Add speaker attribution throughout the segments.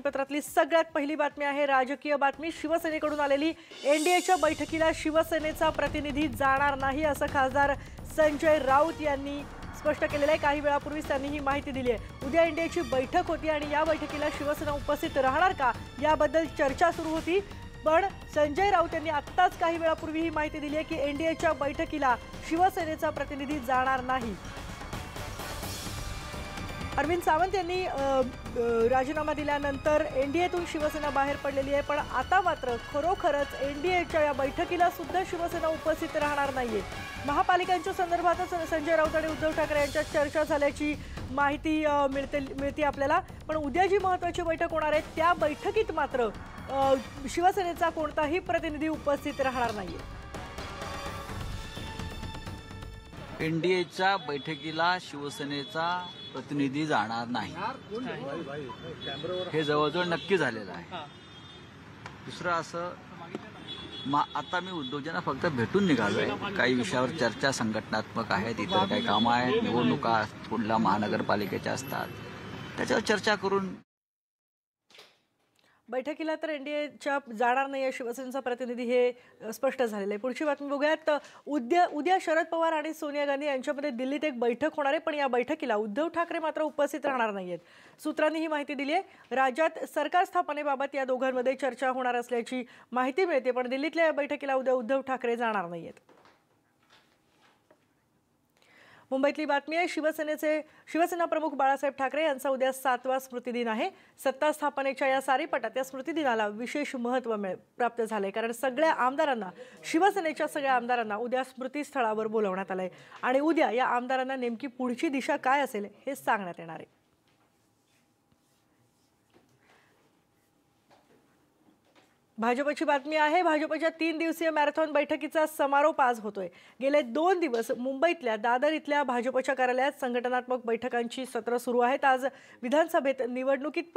Speaker 1: बातमीपत्रातली सगळ्यात पहिली बातमी आहे राजकीय बातमी। शिवसेनेकडून आलेली एनडीएच्या बैठकीला शिवसेनेचा प्रतिनिधी जाणार नाही असं खासदार संजय राऊत यांनी स्पष्ट केलेलं आहे। काही वेळापूर्वी त्यांनी ही माहिती दिली आहे। उद्या एनडीएची बैठक होती आणि या बैठकीला शिवसेना उपस्थित राहणार का याबद्दल चर्चा सुरू होती, पण संजय राऊत यांनी आत्ताच काही वेळापूर्वी ही माहिती दिली आहे की एनडीएच्या बैठकीला शिवसेनेचा प्रतिनिधी जाणार नाही। अरविंद सावंत यांनी राजीनामा दिल्यानंतर एनडीएतून शिवसेना बाहेर पडलेली आहे, पण आता मात्र खरोखरच एनडीएच्या या बैठकीला सुद्धा शिवसेना उपस्थित राहणार नाहीये। महापालिकांच्या संदर्भातच संजय राऊत आणि उद्धव ठाकरे यांच्यात चर्चा झाल्याची माहिती मिळते आपल्याला, पण उद्या जी महत्त्वाची बैठक होणार आहे त्या बैठकीत मात्र शिवसेनेचा कोणताही प्रतिनिधी उपस्थित राहणार नाहीये।
Speaker 2: एनडीएच्या बैठकीला शिवसेनेचा प्रतिनिधी जाणार नाही हे जवळजवळ नक्की झालेलं आहे। दुसरं असं आता मी उद्योजकांना फक्त भेटून निघालोय। काही विषयावर चर्चा संघटनात्मक आहेत, इतर काही कामं आहेत, निवडणुका पुढल्या महानगरपालिकेच्या असतात, त्याच्यावर चर्चा करून
Speaker 1: बैठकीला तर एनडीएच्या जाणार नाही शिवसेनेचा प्रतिनिधी हे स्पष्ट झालेलं आहे। पुढची बातमी बघूयात। उद्या शरद पवार आणि सोनिया गांधी यांच्यामध्ये दिल्लीत एक बैठक होणार आहे, पण या बैठकीला उद्धव ठाकरे मात्र उपस्थित राहणार नाहीयेत। सूत्रांनी ही माहिती दिली आहे। राज्यात सरकार स्थापनेबाबत या दोघांमध्ये चर्चा होणार असल्याची माहिती मिळते, पण दिल्लीतल्या या बैठकीला उद्या उद्धव ठाकरे जाणार नाहीयेत। मुंबईतली बातमी आहे। शिवसेना प्रमुख बाळासाहेब ठाकरे यांचा उद्या 7वा स्मृतिदिन आहे। सत्ता स्थापनेच्या या सारीपटात या स्मृतिदिनाला विशेष महत्त्व प्राप्त झाले, कारण सगळ्या आमदारांना, शिवसेनेच्या सगळ्या आमदारांना उद्या स्मृतिस्थळावर बोलवण्यात आलंय आणि उद्या या आमदारांना नेमकी पुढची दिशा काय असेल हे सांगण्यात येणार आहे। भाजपची बातमी आहे। भाजपच्या 3 दिवसीय मॅरेथॉन बैठकीचा समारोप आज होतोय। गेले 2 दिवस मुंबईतल्या दादर इथल्या भाजपच्या कार्यालयात संघटनात्मक बैठकांची सत्र सुरू आहेत। आज विधानसभा निवडणुकीत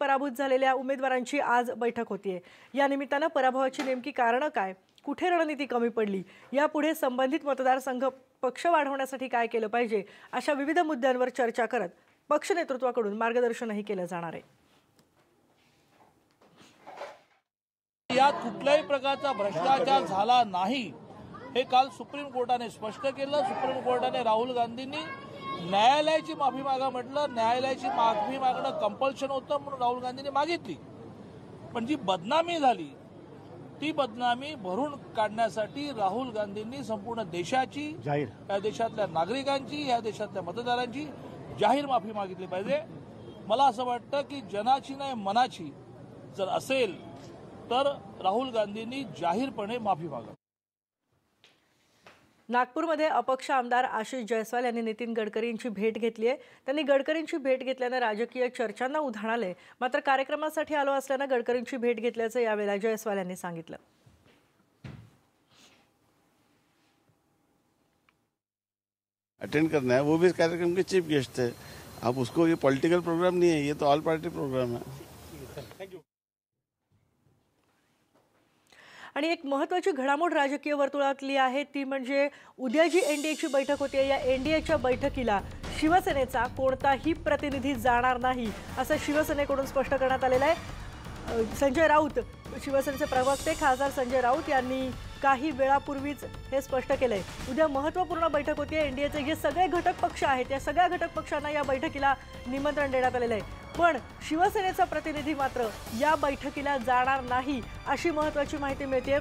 Speaker 1: पराभूत झालेल्या उमेदवारांची आज बैठक होतीये। या निमित्तानं पराभवाची नेमकी कारणं काय, कुठे रणनीती कमी पडली, यापुढे संबंधित मतदारसंघ पक्ष वाढवण्यासाठी काय केलं पाहिजे, अशा विविध मुद्द्यांवर चर्चा करत पक्ष नेतृत्वाकडून मार्गदर्शनही केलं जाणार आहे।
Speaker 3: यात कुठल्याही प्रकारचा भ्रष्टाचार झाला नाही हे काल सुप्रीम कोर्टाने स्पष्ट केलं। सुप्रीम कोर्टाने राहुल गांधींनी न्यायालयाची माफी मागा म्हटलं, न्यायालयाची माफी मागणं कंपल्शन होतं म्हणून राहुल गांधींनी मागितली, पण जी बदनामी झाली ती बदनामी भरून काढण्यासाठी राहुल गांधींनी संपूर्ण देशाची, या देशातल्या नागरिकांची, या देशातल्या मतदारांची जाहीर माफी मागितली पाहिजे। मला असं वाटतं की जनाची नाही मनाची जर असेल तर राहुल गांधींनी जाहीरपणे माफी मागावी।
Speaker 1: नागपूरमध्ये अपक्ष आमदार आशिष जयस्वाल यांनी नितीन गडकरींची भेट घेतली आहे। त्यांनी गडकरींची भेट घेतल्याने राजकीय चर्चांना उधाण आले, मात्र कार्यक्रमासाठी आलो असल्याने गडकरींची भेट घेतल्याचं यावेळेला जयस्वाल यांनी सांगितलं।
Speaker 4: अटेंड करना है, वो भी इस कार्यक्रम के चीफ गेस्ट है। आप उसको, ये पॉलिटिकल प्रोग्राम नहीं है, ये तो ऑल पार्टी प्रोग्राम है।
Speaker 1: आणि एक महत्त्वाची घडामोड राजकीय वर्तुळातली आहे ती म्हणजे उद्या जी एनडीएची बैठक होते, या एनडीएच्या बैठकीला शिवसेनेचा कोणताही प्रतिनिधी जाणार नाही असं शिवसेनेकडून स्पष्ट करण्यात आलेलं आहे। संजय राऊत, शिवसेनेचे प्रवक्ते खासदार संजय राऊत यांनी काही वेळापूर्वीच हे स्पष्ट केलंय। उद्या महत्त्वपूर्ण बैठक होती। एनडीएचे जे सगळे घटक पक्ष आहेत त्या सगळ्या घटक पक्षांना या बैठकीला निमंत्रण देण्यात आलेलं आहे, पण शिवसेनेचा प्रतिनिधी मात्र या बैठकीला जाणार नाही अशी महत्त्वाची माहिती मिळते।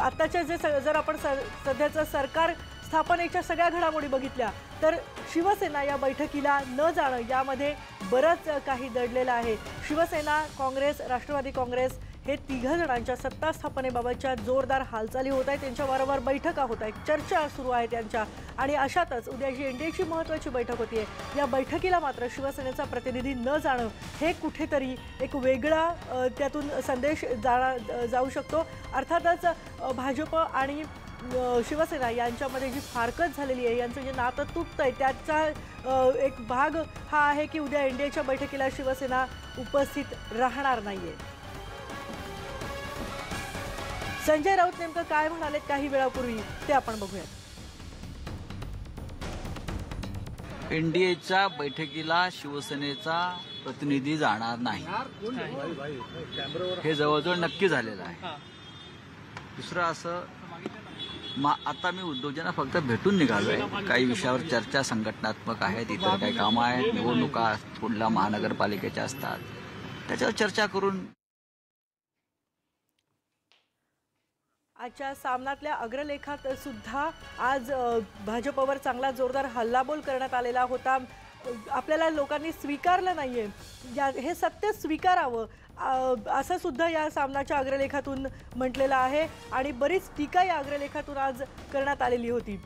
Speaker 1: आताच्या जर आपण सध्याचं सरकार स्थापनेच्या सगळ्या घडामोडी बघितल्या तर शिवसेना या बैठकीला न जाणं यामध्ये बरंच काही दडलेलं आहे। शिवसेना, काँग्रेस, राष्ट्रवादी काँग्रेस हे 3 जणांच्या सत्ता स्थापनेबाबतच्या जोरदार हालचाली होत आहेत, त्यांच्या वारंवार बैठका होत आहेत, चर्चा सुरू आहे त्यांच्या, आणि अशातच उद्या जी एनडीएची महत्त्वाची बैठक होतीये या बैठकीला मात्र शिवसेनेचा प्रतिनिधी न जाणं हे कुठेतरी एक वेगळा त्यातून संदेश जाऊ शकतो। अर्थातच भाजप आणि शिवसेना यांच्यामध्ये जी फारकत झालेली आहे, यांचं जे नातं तुटतंय त्याचा एक भाग हा आहे की उद्या एनडीएच्या बैठकीला शिवसेना उपस्थित राहणार नाहीये। संजय राऊत नेमकं काय म्हणाले काही वेळापूर्वी ते आपण बघूया।
Speaker 2: एनडीएच्या बैठकीला शिवसेनेचा प्रतिनिधी जाणार नाही हे जवळजवळ नक्की झालेलं आहे. दुसरं असं आता मी उद्योजकांना फक्त भेटून निघालोय. काही विषयावर चर्चा संघटनात्मक आहेत, इतर काही कामं आहेत, निवडणुका पुढल्या महानगरपालिकेच्या असतात, त्याच्यावर चर्चा करून.
Speaker 1: आजच्या सामनातल्या अग्रलेखात सुद्धा आज भाजपवर चांगला जोरदार हल्लाबोल करण्यात आलेला होता. आपल्याला लोकांनी स्वीकारलं नाहीये, हे सत्य स्वीकारावं असं सुद्धा या सामनाच्या अग्रलेखातून म्हटलेलं आहे आणि बरीच टीका या अग्रलेखातून आज करण्यात आलेली होती.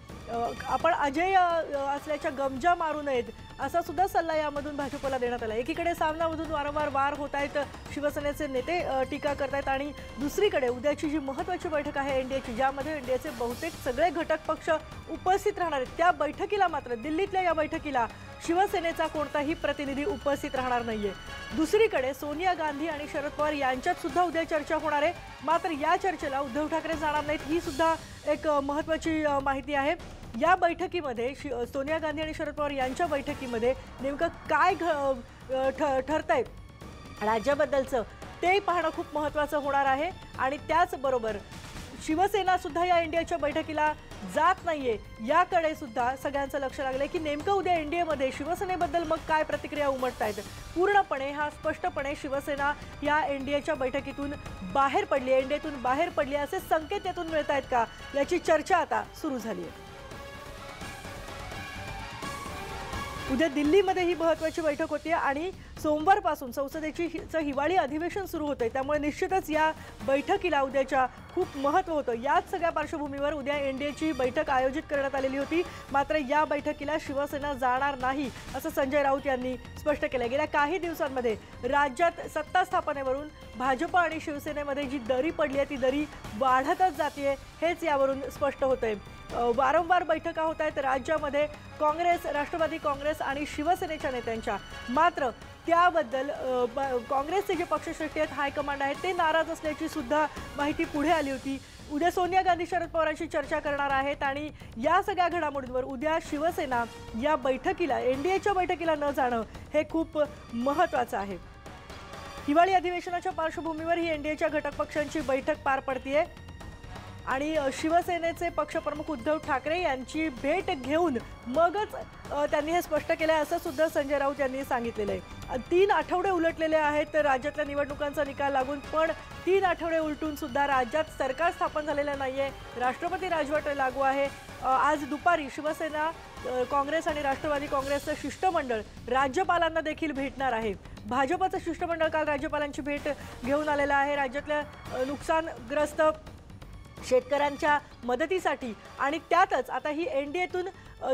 Speaker 1: आपण अजय असल्याच्या गमजा मारू नयेत असा सुद्धा सल्ला यामधून भाजपला देण्यात आला. एकीकडे सामनामधून वारंवार वार होत आहेत, शिवसेनेचे नेते टीका करतायत आणि दुसरीकडे उद्याची जी महत्त्वाची बैठक आहे एनडीएची, ज्यामध्ये एनडीएचे बहुतेक सगळे घटक पक्ष उपस्थित राहणार आहेत, त्या बैठकीला मात्र दिल्लीतल्या या बैठकीला शिवसेनेचा कोणताही प्रतिनिधी उपस्थित राहणार नाहीये. दुसरीकडे सोनिया गांधी आणि शरद पवार यांच्यात सुद्धा उद्या चर्चा होणार आहे. मात्र या चर्चेला उद्धव ठाकरे जाणार नाहीत, ही सुद्धा एक महत्त्वाची माहिती आहे. या बैठकीमध्ये सोनिया गांधी आणि शरद पवार यांच्या बैठकीमध्ये नेमकं काय ठरतंय राज्याबद्दलचं ते पाहणं खूप महत्त्वाचं होणार आहे. आणि त्याचबरोबर शिवसेना सुद्धा या एनडीएच्या बैठकीला जात नाहीये, याकडे सुद्धा सगळ्यांचं लक्ष लागलंय की नेमकं उद्या एनडीएमध्ये शिवसेनेबद्दल मग काय प्रतिक्रिया उमटतायत. पूर्णपणे स्पष्टपणे शिवसेना या एनडीएच्या बैठकीतून बाहेर पडली, एनडीएतून बाहेर पडली असे संकेत यातून मिळत आहेत का, याची चर्चा आता सुरू झाली आहे. उद्या दिल्लीमध्ये ही महत्त्वाची बैठक होती आणि सोमवारपासून संसदेची हिवाळी अधिवेशन सुरू होतंय, त्यामुळे निश्चितच या बैठकीला उद्याच्या खूप महत्त्व होतं. याच सगळ्या पार्श्वभूमीवर उद्या एनडीएची बैठक आयोजित करण्यात आलेली होती. मात्र या बैठकीला शिवसेना जाणार नाही असं संजय राऊत यांनी स्पष्ट केलं. गेल्या काही दिवसांमध्ये राज्यात सत्ता स्थापनेवरून भाजप आणि शिवसेनेमध्ये जी दरी पडली आहे ती दरी वाढतच जाते, हेच यावरून स्पष्ट होतंय. वारंवार बैठका होत आहेत राज्यामध्ये काँग्रेस, राष्ट्रवादी काँग्रेस आणि शिवसेनेच्या नेत्यांच्या. मात्र त्याबद्दल काँग्रेसचे जे पक्षश्रेष्ठी आहेत, हायकमांड आहेत, ते नाराज असल्याची सुद्धा माहिती पुढे आली होती. उद्या सोनिया गांधी शरद पवारांशी चर्चा करणार आहेत आणि या सगळ्या घडामोडींवर उद्या शिवसेना या बैठकीला, एनडीएच्या बैठकीला न जाणं हे खूप महत्त्वाचं आहे. हिवाळी अधिवेशनाच्या पार्श्वभूमीवर ही एनडीएच्या घटक पक्षांची बैठक पार पडतीये आणि शिवसेनेचे पक्षप्रमुख उद्धव ठाकरे यांची भेट घेऊन मगच त्यांनी हे स्पष्ट केलं आहे असं सुद्धा संजय राऊत यांनी सांगितलेलं आहे. 3 आठवडे उलटलेले आहेत राज्यातल्या निवडणुकांचा निकाल लागून, पण 3 आठवडे उलटून सुद्धा राज्यात सरकार स्थापन झालेलं नाहीये, राष्ट्रपती राजवट लागू आहे. आज दुपारी शिवसेना, काँग्रेस आणि राष्ट्रवादी काँग्रेसचं शिष्टमंडळ राज्यपालांना देखील भेटणार आहे. भाजपचं शिष्टमंडळ काल राज्यपालांची भेट घेऊन आलेलं आहे राज्यातल्या नुकसानग्रस्त शेतकऱ्यांच्या मदतीसाठी. आणि त्यातच आता ही एनडीएतून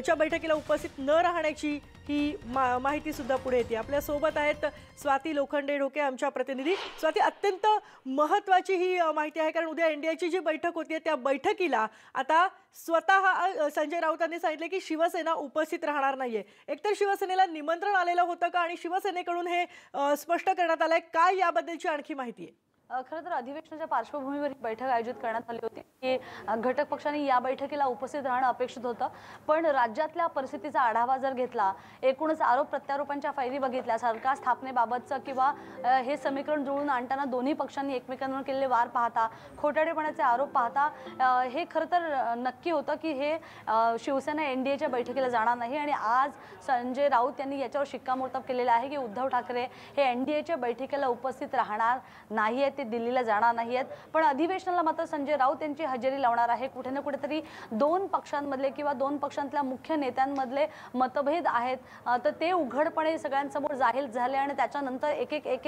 Speaker 1: च्या बैठकीला उपस्थित न राहण्याची ही माहिती सुद्धा पुढे येते. आपल्या सोबत आहेत स्वाती लोखंडे ढोके, आमच्या प्रतिनिधी. स्वाती, अत्यंत महत्त्वाची ही माहिती आहे, कारण उद्या एनडीएची जी बैठक होती त्या बैठकीला आता स्वतः संजय राऊतांनी सांगितले की शिवसेना उपस्थित राहणार नाहीये. एकतर शिवसेनेला निमंत्रण आलेलं होतं का आणि शिवसेनेकडून हे स्पष्ट करण्यात आलंय, काय याबद्दलची आणखी माहिती आहे?
Speaker 5: खरं तर अधिवेशनाच्या पार्श्वभूमीवर ही बैठक आयोजित करण्यात आली होती की घटक पक्षांनी या बैठकीला उपस्थित राहणं अपेक्षित होतं. पण राज्यातल्या परिस्थितीचा आढावा जर घेतला, एकूणच आरोप प्रत्यारोपांच्या फैली बघितल्या, सरकार स्थापनेबाबतचं किंवा हे समीकरण जुळवून आणताना दोन्ही पक्षांनी एकमेकांवर केलेले वार पाहता, खोटारडेपणाचे आरोप पाहता, हे खरं तर नक्की होतं की हे शिवसेना एनडीएच्या बैठकीला जाणार नाही. आणि आज संजय राऊत यांनी याच्यावर शिक्कामोर्तब केलेलं आहे की उद्धव ठाकरे हे एनडीएच्या बैठकीला उपस्थित राहणार नाही आहेत, ते दिल्लीला जाणार नाही आहेत. पण अधिवेशनाला मात्र संजय राऊत यांची हजेरी लावणार आहे. कुठे ना कुठेतरी 2 पक्षांमधले किंवा 2 पक्षांतल्या मुख्य नेत्यांमधले मतभेद आहेत, तर ते उघडपणे सगळ्यांसमोर जाहीर झाले आणि त्याच्यानंतर एक एक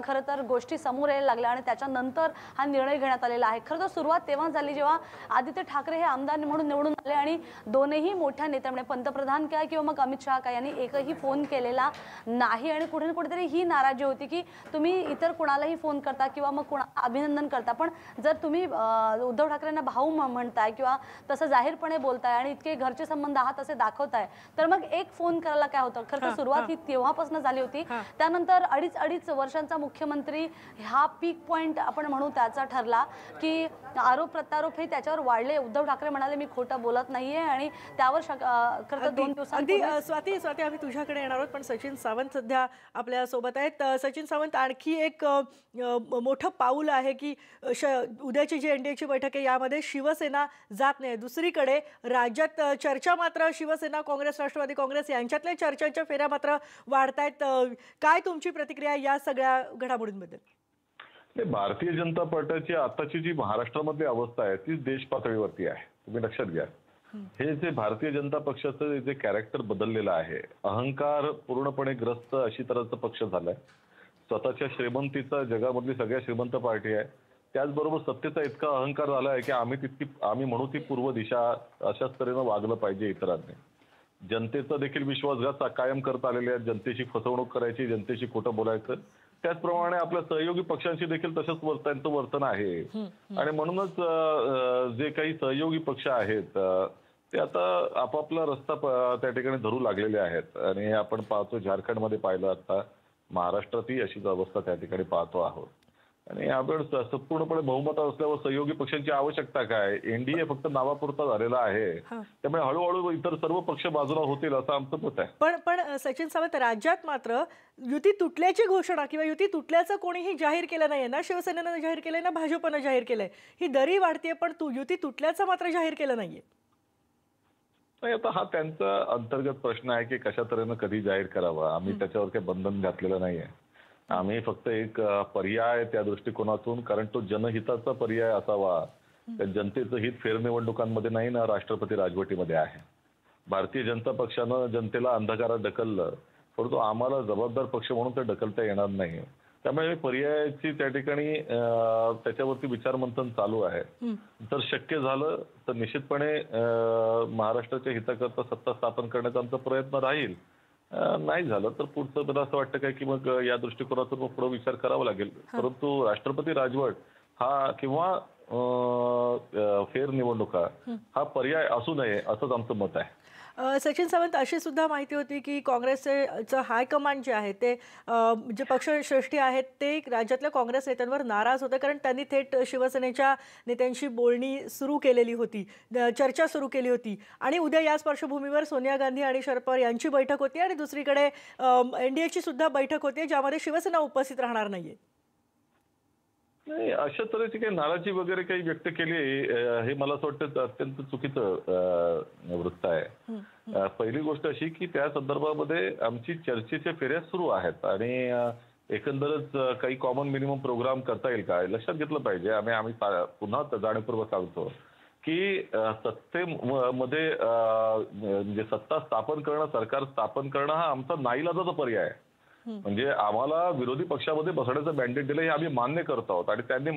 Speaker 5: खरं तर गोष्टी समोर यायला लागल्या आणि त्याच्यानंतर हा निर्णय घेण्यात आलेला आहे. खरं तर सुरुवात तेव्हा झाली जेव्हा आदित्य ठाकरे हे आमदार म्हणून निवडून आले आणि दोनही मोठ्या नेत्यांनी, पंतप्रधान काय किंवा मग अमित शहा काय, यांनी एकही फोन केलेला नाही. आणि कुठे ना कुठेतरी ही नाराजी होती की तुम्ही इतर कोणालाही फोन करता किंवा किंवा मग कोणा अभिनंदन करता, पण जर तुम्ही उद्धव ठाकरेंना भाऊ म्हणताय किंवा तसं जाहीरपणे बोलताय आणि इतके घरचे संबंध आहात असे दाखवताय, तर मग एक फोन करायला काय होतं? खरं तर सुरुवात ही तेव्हापासून झाली होती. त्यानंतर अडीच वर्षांचा मुख्यमंत्री हा पीक पॉइंट आपण म्हणू त्याचा ठरला की आरोप प्रत्यारोप हे त्याच्यावर वाढले. उद्धव ठाकरे म्हणाले मी खोटं बोलत नाहीये आणि त्यावर खरं तर 2 दिवसांपूर्वी
Speaker 1: स्वाती आम्ही तुझ्याकडे येणार आहोत, पण सचिन सावंत सध्या आपल्या सोबत आहेत. सचिन सावंत, आणखी एक मोठं पाऊल आहे की उद्याची जी एनडीएची बैठक आहे यामध्ये शिवसेना जात नाही. दुसरीकडे राज्यात चर्चा मात्र शिवसेना, काँग्रेस, राष्ट्रवादी काँग्रेस यांच्यातल्या चर्चांच्या फेऱ्या मात्र वाढतायत. काय तुमची प्रतिक्रिया या सगळ्या घडामोडींबद्दल?
Speaker 6: भारतीय जनता पक्षाची आताची जी महाराष्ट्रामधली अवस्था आहे ती देश पातळीवरती आहे. तुम्ही लक्षात घ्या, हे जे भारतीय जनता पक्षाचं जे कॅरेक्टर बदललेलं आहे, अहंकार पूर्णपणे ग्रस्त अशी तऱ्हेचा पक्ष झालाय. स्वतःच्या श्रीमंतीचा जगामधली सगळ्यात श्रीमंत पार्टी आहे. त्याचबरोबर सत्तेचा इतका अहंकार झाला आहे की आम्ही म्हणू ती पूर्व दिशा अशाच तऱ्हेनं वागलं पाहिजे इतरांनी. जनतेचा देखील विश्वासघात कायम करत आलेले आहेत. जनतेची फसवणूक करायची, जनतेशी खोटं बोलायचं. त्याचप्रमाणे आपल्या सहयोगी पक्षांशी देखील तसंच त्यांचं वर्तन आहे. आणि म्हणूनच जे काही सहयोगी पक्ष आहेत ते आता आपापला रस्ता त्या ठिकाणी धरू लागलेले आहेत. आणि आपण पाहतो झारखंडमध्ये पाहिलं, आता महाराष्ट्रातही अशीच अवस्था त्या ठिकाणी पाहतो आहोत. आणि आपण पूर्णपणे बहुमत असल्यावर सहयोगी पक्षांची आवश्यकता काय? एनडीए फक्त नावापुरता झालेला आहे. त्यामुळे हळूहळू इतर सर्व पक्ष बाजूला होतील असं आमचं मत आहे.
Speaker 1: पण सचिन सावंत, राज्यात मात्र युती तुटल्याची घोषणा किंवा युती तुटल्याचं कोणीही जाहीर केलं नाहीये. ना शिवसेनेनं जाहीर केलंय, ना भाजपनं जाहीर केलंय. ही दरी वाढतीये, पण युती तुटल्याचं मात्र जाहीर केलं नाहीये.
Speaker 6: नाही, आता हा त्यांचा अंतर्गत प्रश्न आहे की कशा तऱ्हेनं कधी जाहीर करावा. आम्ही त्याच्यावर काही बंधन घातलेलं नाहीये. आम्ही फक्त एक पर्याय त्या दृष्टिकोनातून, कारण तो जनहिताचा पर्याय असावा. जनतेचं हित फेरनिवडणुकांमध्ये नाही ना राष्ट्रपती राजवटीमध्ये आहे. भारतीय जनता पक्षानं जनतेला अंधकारात ढकललं, परंतु आम्हाला जबाबदार पक्ष म्हणून ते ढकलता येणार नाही. त्यामुळे पर्यायाची त्या ठिकाणी त्याच्यावरती विचारमंथन चालू आहे. जर शक्य झालं तर निश्चितपणे महाराष्ट्राच्या हिताकरता सत्ता स्थापन करण्याचा आमचा प्रयत्न राहील. नाही झालं तर पुढचं मला असं वाटतं काय की मग या दृष्टिकोनातून मग पुढे विचार करावा लागेल. परंतु राष्ट्रपती राजवट हा किंवा फेरनिवडणुका हा पर्याय असू नये असंच आमचं मत आहे.
Speaker 1: सचिन सावंत, अशी सुद्धा माहिती होती की काँग्रेसचे हायकमांड जे आहे ते जे पक्षश्रेष्ठी आहेत ते राज्यातल्या काँग्रेस नेत्यांवर नाराज होते, कारण त्यांनी थेट शिवसेनेच्या नेत्यांशी बोलणी सुरू केलेली होती, चर्चा सुरू केली होती. आणि उद्या याच पार्श्वभूमीवर सोनिया गांधी आणि शरद पवार यांची बैठक होती आणि दुसरीकडे एनडीएची सुद्धा बैठक होती ज्यामध्ये शिवसेना उपस्थित राहणार नाहीये.
Speaker 6: नाही, अशा तऱ्हेची काही नाराजी वगैरे काही व्यक्त केली हे मला असं वाटतं अत्यंत चुकीचं वृत्त आहे. पहिली गोष्ट अशी की त्या संदर्भामध्ये आमची चर्चेच्या फेऱ्या सुरू आहेत आणि एकंदरच काही कॉमन मिनिमम प्रोग्राम करता येईल का लक्षात घेतलं पाहिजे. आम्ही पुन्हा जाणीवपूर्वक सांगतो की सत्तेमध्ये म्हणजे सत्ता स्थापन करणं, सरकार स्थापन करणं हा आमचा नाईलाजाचा पर्याय आहे. म्हणजे आम्हाला विरोधी पक्षामध्ये बसण्याचं मॅन्डेट दिलं हे आम्ही मान्य करत आहोत आणि त्यांनी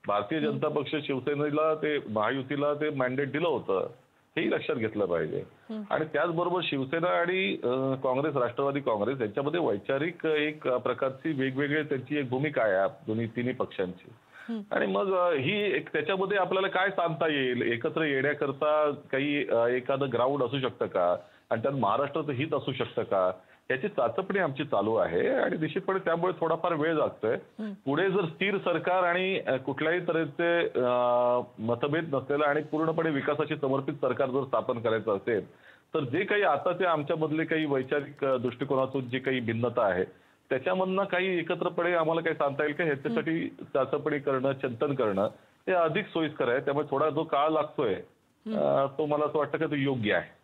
Speaker 6: भारतीय जनता पक्ष शिवसेनेला ते महायुतीला ते मॅन्डेट दिलं होतं हेही लक्षात घेतलं पाहिजे. आणि त्याचबरोबर शिवसेना आणि काँग्रेस, राष्ट्रवादी काँग्रेस यांच्यामध्ये वैचारिक एक प्रकारची वेगवेगळी त्यांची एक भूमिका आहे तिन्ही पक्षांची. आणि मग ही एक त्याच्यामध्ये आपल्याला काय सांगता येईल, एकत्र येण्याकरता काही एखादं ग्राउंड असू शकतं का आणि त्यात महाराष्ट्राचं हित असू शकतं का याची चाचपणी आमची चालू आहे. आणि निश्चितपणे त्यामुळे थोडाफार वेळ लागतोय. पुढे जर स्थिर सरकार आणि कुठल्याही तऱ्हेचे मतभेद नसलेलं आणि पूर्णपणे विकासाशी समर्पित सरकार जर स्थापन करायचं असेल तर जे काही आताचे आमच्यामधले काही वैचारिक दृष्टिकोनातून जी काही भिन्नता आहे त्याच्यामधनं काही एकत्रपणे आम्हाला काही सांगता येईल का ह्याच्यासाठी चाचपणी करणं, चिंतन करणं हे अधिक सोयीस्कर आहे. त्यामुळे थोडा जो काळ लागतोय तो मला असं वाटतं की तो योग्य आहे.